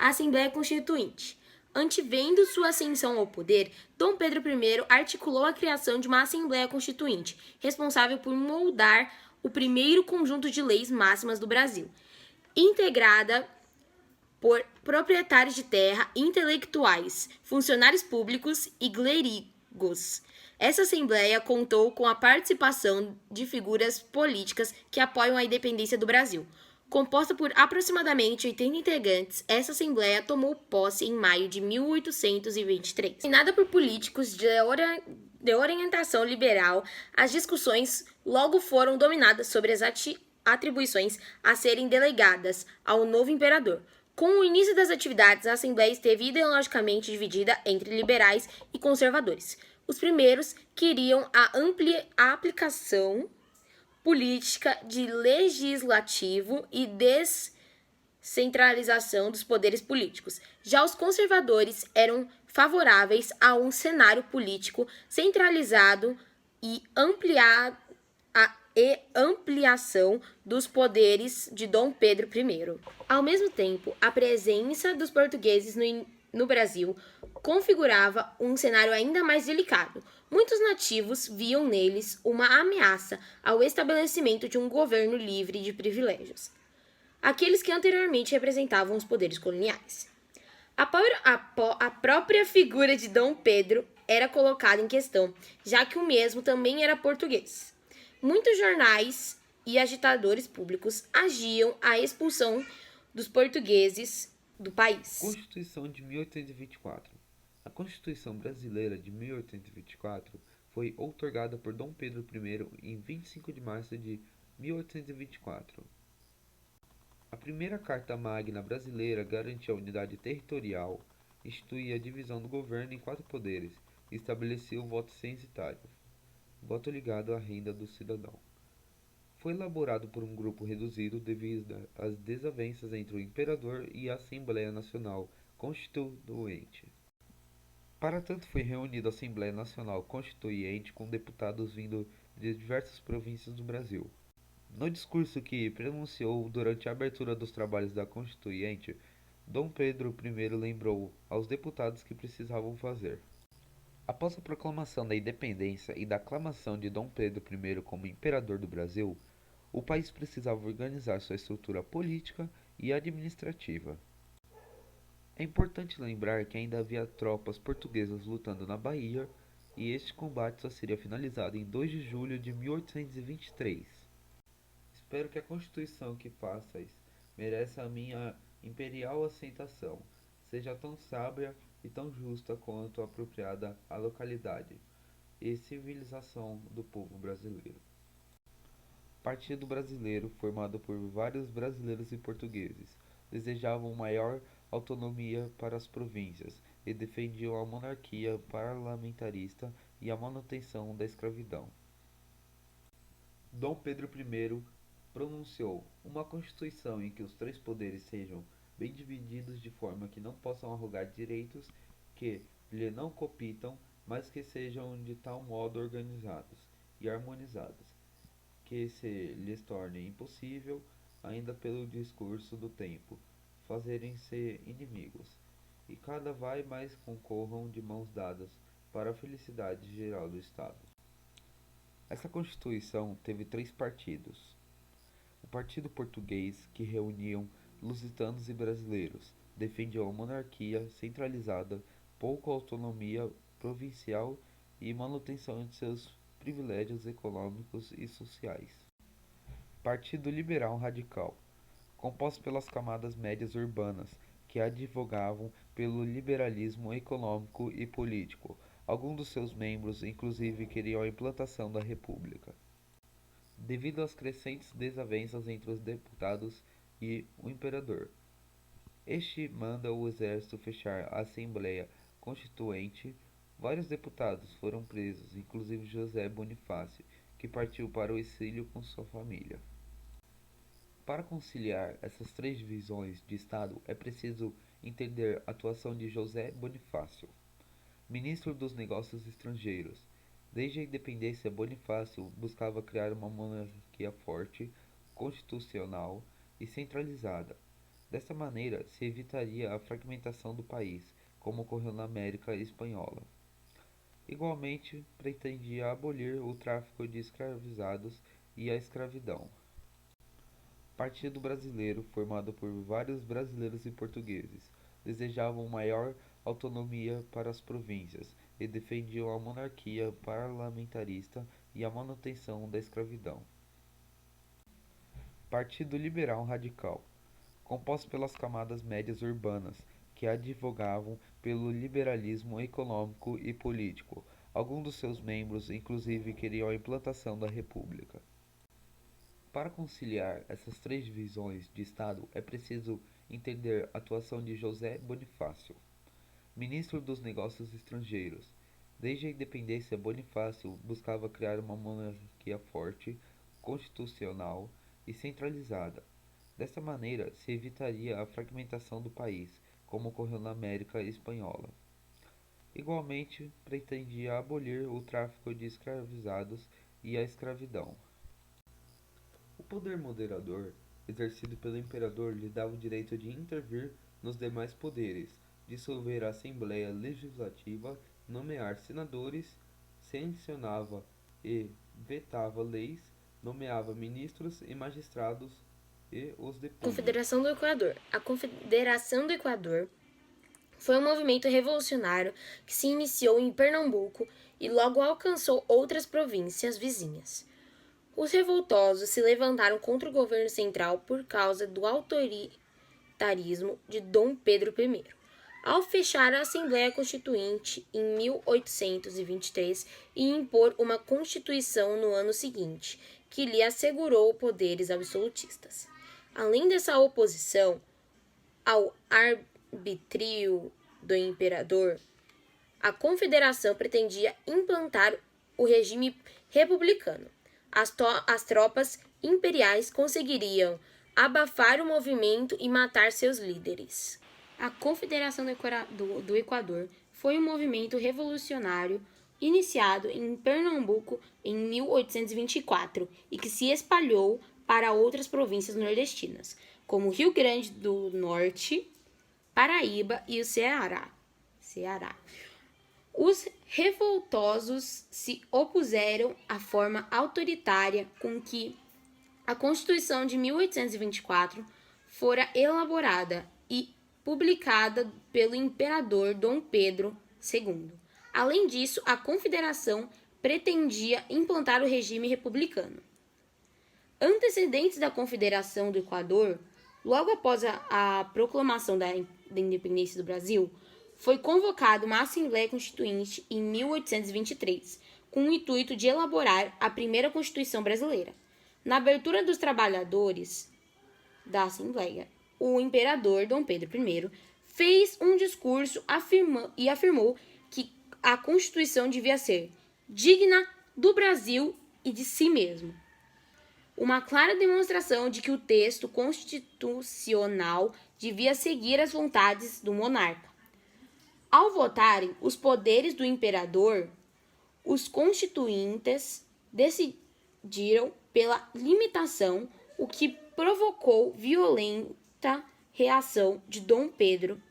a Assembleia Constituinte. Antevendo sua ascensão ao poder, Dom Pedro I articulou a criação de uma Assembleia Constituinte, responsável por moldar o primeiro conjunto de leis máximas do Brasil, integrada por proprietários de terra, intelectuais, funcionários públicos e clérigos. Essa Assembleia contou com a participação de figuras políticas que apoiam a independência do Brasil. Composta por aproximadamente 80 integrantes, essa Assembleia tomou posse em maio de 1823. Dominada por políticos de orientação liberal, as discussões logo foram dominadas sobre as atribuições a serem delegadas ao novo imperador. Com o início das atividades, a Assembleia esteve ideologicamente dividida entre liberais e conservadores. Os primeiros queriam a aplicação política de legislativo e descentralização dos poderes políticos. Já os conservadores eram favoráveis a um cenário político centralizado e ampliação dos poderes de Dom Pedro I. Ao mesmo tempo, a presença dos portugueses no Brasil configurava um cenário ainda mais delicado. Muitos nativos viam neles uma ameaça ao estabelecimento de um governo livre de privilégios, aqueles que anteriormente representavam os poderes coloniais. A própria figura de Dom Pedro era colocada em questão, já que o mesmo também era português. Muitos jornais e agitadores públicos agiam à expulsão dos portugueses do país. Constituição de 1824. A Constituição Brasileira de 1824 foi outorgada por Dom Pedro I em 25 de março de 1824. A primeira Carta Magna brasileira garantia a unidade territorial, instituía a divisão do governo em 4 poderes e estabelecia o voto censitário, voto ligado à renda do cidadão. Foi elaborado por um grupo reduzido devido às desavenças entre o imperador e a Assembleia Nacional Constituinte. Para tanto, foi reunida a Assembleia Nacional Constituinte com deputados vindo de diversas províncias do Brasil. No discurso que pronunciou durante a abertura dos trabalhos da Constituinte, Dom Pedro I lembrou aos deputados que precisavam fazer. Após a proclamação da independência e da aclamação de Dom Pedro I como imperador do Brasil, o país precisava organizar sua estrutura política e administrativa. É importante lembrar que ainda havia tropas portuguesas lutando na Bahia, e este combate só seria finalizado em 2 de julho de 1823. Espero que a Constituição que façais mereça a minha imperial aceitação, seja tão sábia e tão justa quanto apropriada à localidade e civilização do povo brasileiro. Partido Brasileiro, formado por vários brasileiros e portugueses, desejavam maior autonomia para as províncias e defendiam a monarquia parlamentarista e a manutenção da escravidão. Dom Pedro I pronunciou uma Constituição em que os 3 poderes sejam bem divididos de forma que não possam arrogar direitos que lhe não compitam, mas que sejam de tal modo organizados e harmonizados que se lhes torne impossível, ainda pelo discurso do tempo, fazerem-se inimigos, e cada vai mais concorram de mãos dadas para a felicidade geral do Estado. Essa Constituição teve 3 partidos. O Partido Português, que reuniam lusitanos e brasileiros, defendiam a monarquia centralizada, pouca autonomia provincial e manutenção de seus privilégios econômicos e sociais. Partido Liberal Radical, composto pelas camadas médias urbanas, que advogavam pelo liberalismo econômico e político. Alguns dos seus membros, inclusive, queriam a implantação da República. Devido às crescentes desavenças entre os deputados e o imperador, este manda o exército fechar a Assembleia Constituinte. Vários deputados foram presos, inclusive José Bonifácio, que partiu para o exílio com sua família. Para conciliar essas 3 divisões de Estado, é preciso entender a atuação de José Bonifácio, ministro dos Negócios Estrangeiros. Desde a independência, Bonifácio buscava criar uma monarquia forte, constitucional e centralizada. Dessa maneira, se evitaria a fragmentação do país, como ocorreu na América Espanhola. Igualmente, pretendia abolir o tráfico de escravizados e a escravidão. Partido Brasileiro, formado por vários brasileiros e portugueses, desejavam maior autonomia para as províncias e defendiam a monarquia parlamentarista e a manutenção da escravidão. Partido Liberal Radical, composto pelas camadas médias urbanas, que advogavam pelo liberalismo econômico e político. Alguns dos seus membros, inclusive, queriam a implantação da República. Para conciliar essas três visões de Estado, é preciso entender a atuação de José Bonifácio, ministro dos Negócios Estrangeiros. Desde a independência, Bonifácio buscava criar uma monarquia forte, constitucional e centralizada. Dessa maneira, se evitaria a fragmentação do país, como ocorreu na América Espanhola. Igualmente, pretendia abolir o tráfico de escravizados e a escravidão. O poder moderador, exercido pelo imperador, lhe dava o direito de intervir nos demais poderes, dissolver a Assembleia Legislativa, nomear senadores, sancionava e vetava leis, nomeava ministros e magistrados e os depunha. Confederação do Equador. A Confederação do Equador foi um movimento revolucionário que se iniciou em Pernambuco e logo alcançou outras províncias vizinhas. Os revoltosos se levantaram contra o governo central por causa do autoritarismo de Dom Pedro I. Ao fechar a Assembleia Constituinte em 1823 e impor uma Constituição no ano seguinte, que lhe assegurou poderes absolutistas. Além dessa oposição ao arbítrio do imperador, a Confederação pretendia implantar o regime republicano. As tropas imperiais conseguiriam abafar o movimento e matar seus líderes. A Confederação do Equador foi um movimento revolucionário iniciado em Pernambuco em 1824 e que se espalhou para outras províncias nordestinas, como Rio Grande do Norte, Paraíba e o Ceará. Os revoltosos se opuseram à forma autoritária com que a Constituição de 1824 fora elaborada e publicada pelo imperador Dom Pedro II. Além disso, a Confederação pretendia implantar o regime republicano. Antecedentes da Confederação do Equador, logo após a proclamação da independência do Brasil, foi convocada uma Assembleia Constituinte em 1823, com o intuito de elaborar a primeira Constituição brasileira. Na abertura dos trabalhadores da Assembleia, o imperador Dom Pedro I fez um discurso e afirmou que a Constituição devia ser digna do Brasil e de si mesmo. Uma clara demonstração de que o texto constitucional devia seguir as vontades do monarca. Ao votarem os poderes do imperador, os constituintes decidiram pela limitação, o que provocou violenta reação de Dom Pedro,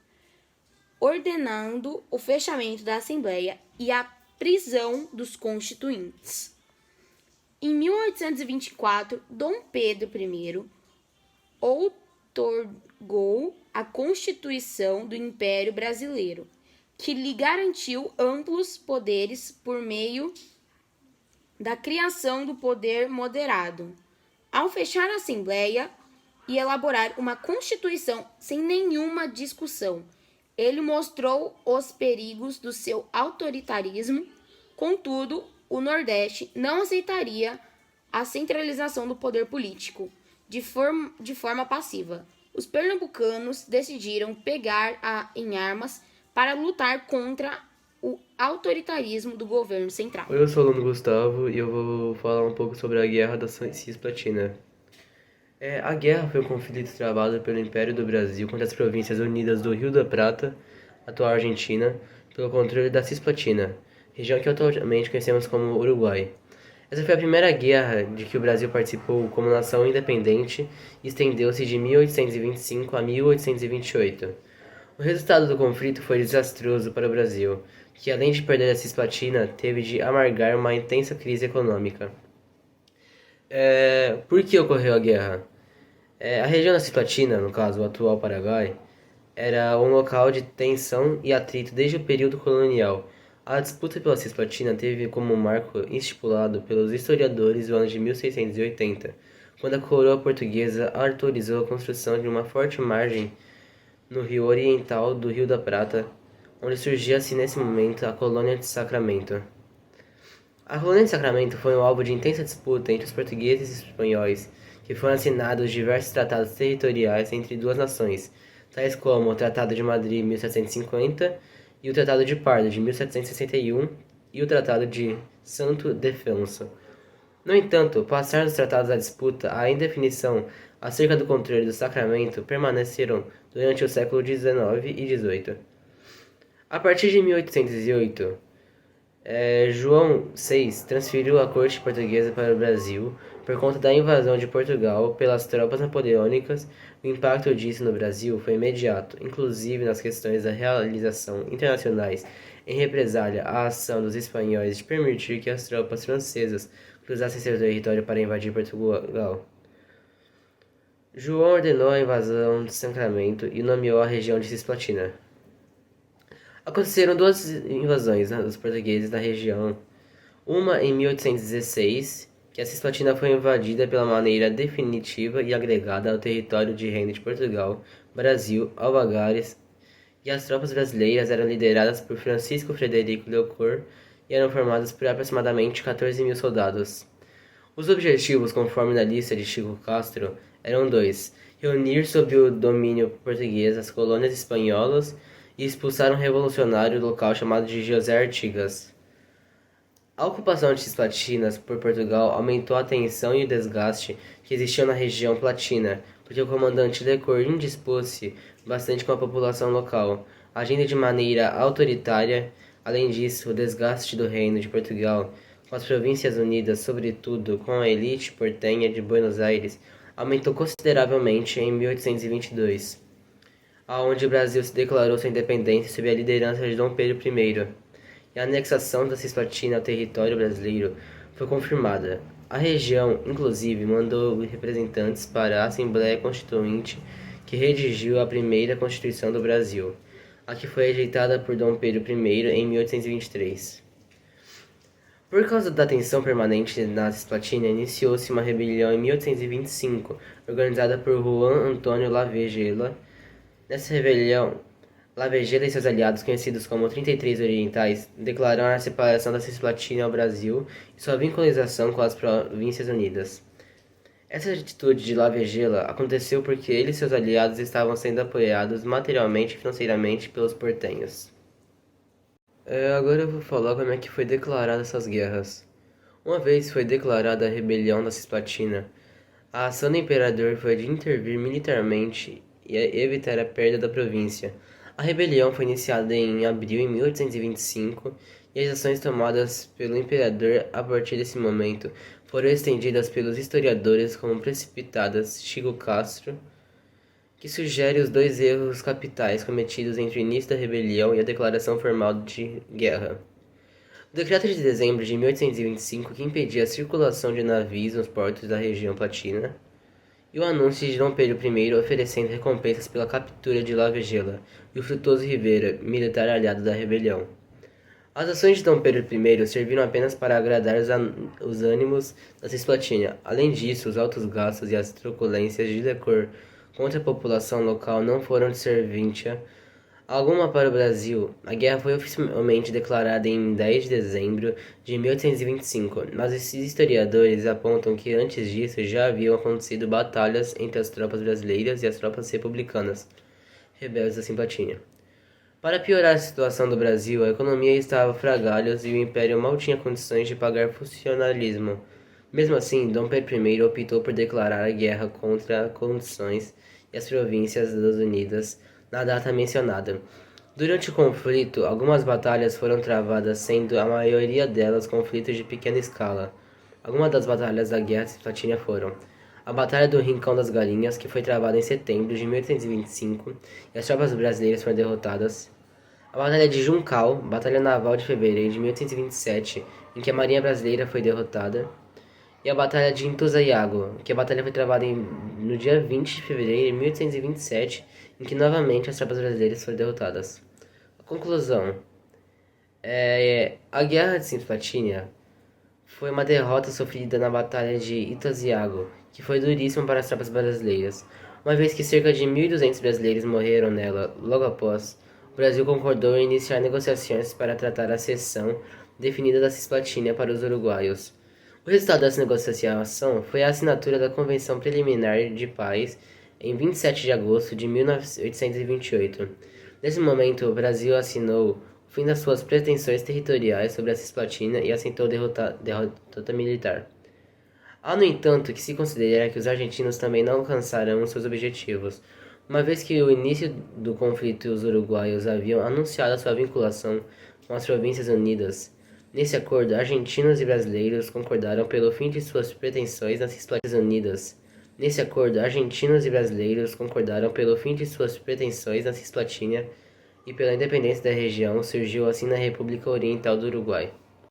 ordenando o fechamento da Assembleia e a prisão dos constituintes. Em 1824, Dom Pedro I outorgou a Constituição do Império Brasileiro, que lhe garantiu amplos poderes por meio da criação do poder moderado. Ao fechar a Assembleia e elaborar uma Constituição sem nenhuma discussão, ele mostrou os perigos do seu autoritarismo. Contudo, o Nordeste não aceitaria a centralização do poder político de forma passiva. Os pernambucanos decidiram pegar em armas para lutar contra o autoritarismo do governo central. Oi, eu sou o aluno Gustavo e eu vou falar um pouco sobre a Guerra da Cisplatina. A guerra foi um conflito travado pelo Império do Brasil contra as Províncias Unidas do Rio da Prata, atual Argentina, pelo controle da Cisplatina, região que atualmente conhecemos como Uruguai. Essa foi a primeira guerra de que o Brasil participou como nação independente e estendeu-se de 1825 a 1828. O resultado do conflito foi desastroso para o Brasil, que além de perder a Cisplatina, teve de amargar uma intensa crise econômica. Por que ocorreu a guerra? A região da Cisplatina, no caso o atual Paraguai, era um local de tensão e atrito desde o período colonial. A disputa pela Cisplatina teve como marco estipulado pelos historiadores o ano de 1680, quando a coroa portuguesa autorizou a construção de uma forte margem no rio oriental do Rio da Prata, onde surgia assim nesse momento a colônia de Sacramento. A colônia de Sacramento foi um alvo de intensa disputa entre os portugueses e espanhóis, que foram assinados diversos tratados territoriais entre duas nações, tais como o Tratado de Madrid 1750 e o Tratado de Parda de 1761 e o Tratado de Santo Defenso. No entanto, passar dos tratados da disputa, a indefinição acerca do controle do Sacramento permaneceram durante o século XIX e XVIII. A partir de 1808, João VI transferiu a corte portuguesa para o Brasil por conta da invasão de Portugal pelas tropas napoleônicas. O impacto disso no Brasil foi imediato, inclusive nas questões da realização internacionais em represália à ação dos espanhóis de permitir que as tropas francesas cruzassem seu território para invadir Portugal. João ordenou a invasão de Sacramento e nomeou a região de Cisplatina. Aconteceram duas invasões dos portugueses na região. Uma em 1816, que a Cisplatina foi invadida pela maneira definitiva e agregada ao território de Reino de Portugal, Brasil, Alvagares, e as tropas brasileiras eram lideradas por Francisco Frederico Leocourt e eram formadas por aproximadamente 14.000 soldados. Os objetivos, conforme na lista de Chico Castro, eram dois: reunir sob o domínio português as colônias espanholas e expulsar um revolucionário local chamado de José Artigas. A ocupação de Cisplatina por Portugal aumentou a tensão e o desgaste que existiam na região platina, porque o comandante Lecourt indispôs-se bastante com a população local, agindo de maneira autoritária. Além disso, o desgaste do Reino de Portugal com as Províncias Unidas, sobretudo com a elite portenha de Buenos Aires, aumentou consideravelmente em 1822, aonde o Brasil se declarou sua independência sob a liderança de Dom Pedro I, e a anexação da Cisplatina ao território brasileiro foi confirmada. A região, inclusive, mandou representantes para a Assembleia Constituinte, que redigiu a primeira Constituição do Brasil, a que foi rejeitada por Dom Pedro I em 1823. Por causa da tensão permanente na Cisplatina, iniciou-se uma rebelião em 1825, organizada por Juan Antônio Lavagella. Nessa rebelião, Lavagella e seus aliados, conhecidos como 33 Orientais, declararam a separação da Cisplatina ao Brasil e sua vinculação com as Províncias Unidas. Essa atitude de Lavagella aconteceu porque ele e seus aliados estavam sendo apoiados materialmente e financeiramente pelos portenhos. Agora eu vou falar como é que foi declarada essas guerras. Uma vez foi declarada a rebelião da Cisplatina, a ação do imperador foi de intervir militarmente e evitar a perda da província. A rebelião foi iniciada em abril de 1825 e as ações tomadas pelo imperador a partir desse momento foram estendidas pelos historiadores como precipitadas. Chico Castro, que sugere os dois erros capitais cometidos entre o início da rebelião e a declaração formal de guerra. O decreto de dezembro de 1825, que impedia a circulação de navios nos portos da região platina, e o anúncio de Dom Pedro I oferecendo recompensas pela captura de Lavagella e o Frutuoso Rivera, militar aliado da rebelião. As ações de Dom Pedro I serviram apenas para agradar os ânimos da Cisplatina. Além disso, os altos gastos e as truculências de Lecourt contra a população local não foram de serventia alguma para o Brasil. A guerra foi oficialmente declarada em 10 de dezembro de 1825, mas esses historiadores apontam que antes disso já haviam acontecido batalhas entre as tropas brasileiras e as tropas republicanas, rebeldes da Cisplatina. Para piorar a situação do Brasil, a economia estava frangalhos e o Império mal tinha condições de pagar funcionalismo. Mesmo assim, Dom Pedro I optou por declarar a guerra contra Condições e as Províncias Unidas na data mencionada. Durante o conflito, algumas batalhas foram travadas, sendo a maioria delas conflitos de pequena escala. Algumas das batalhas da Guerra da Cisplatina foram a Batalha do Rincão das Galinhas, que foi travada em setembro de 1825 e as tropas brasileiras foram derrotadas. A Batalha de Juncal, Batalha Naval de fevereiro de 1827, em que a Marinha Brasileira foi derrotada. E a Batalha de Ituzaingó, que a batalha foi travada no dia 20 de fevereiro de 1827, em que novamente as tropas brasileiras foram derrotadas. A conclusão a Guerra de Cisplatina foi uma derrota sofrida na Batalha de Ituzaingó, que foi duríssima para as tropas brasileiras, uma vez que cerca de 1.200 brasileiros morreram nela. Logo após, o Brasil concordou em iniciar negociações para tratar a cessão definida da Cisplatina para os uruguaios. O resultado dessa negociação foi a assinatura da Convenção Preliminar de Paz em 27 de agosto de 1828. Nesse momento, o Brasil assinou o fim das suas pretensões territoriais sobre a Cisplatina e assentou derrota militar. Há, no entanto, que se considerar que os argentinos também não alcançaram seus objetivos, uma vez que no início do conflito os uruguaios haviam anunciado a sua vinculação com as Províncias Unidas. Nesse acordo, argentinos e brasileiros concordaram pelo fim de suas pretensões nas Cisplatina Unidas. Nesse acordo, argentinos e brasileiros concordaram pelo fim de suas pretensões na Cisplatina e pela independência da região, surgiu assim na República Oriental do Uruguai.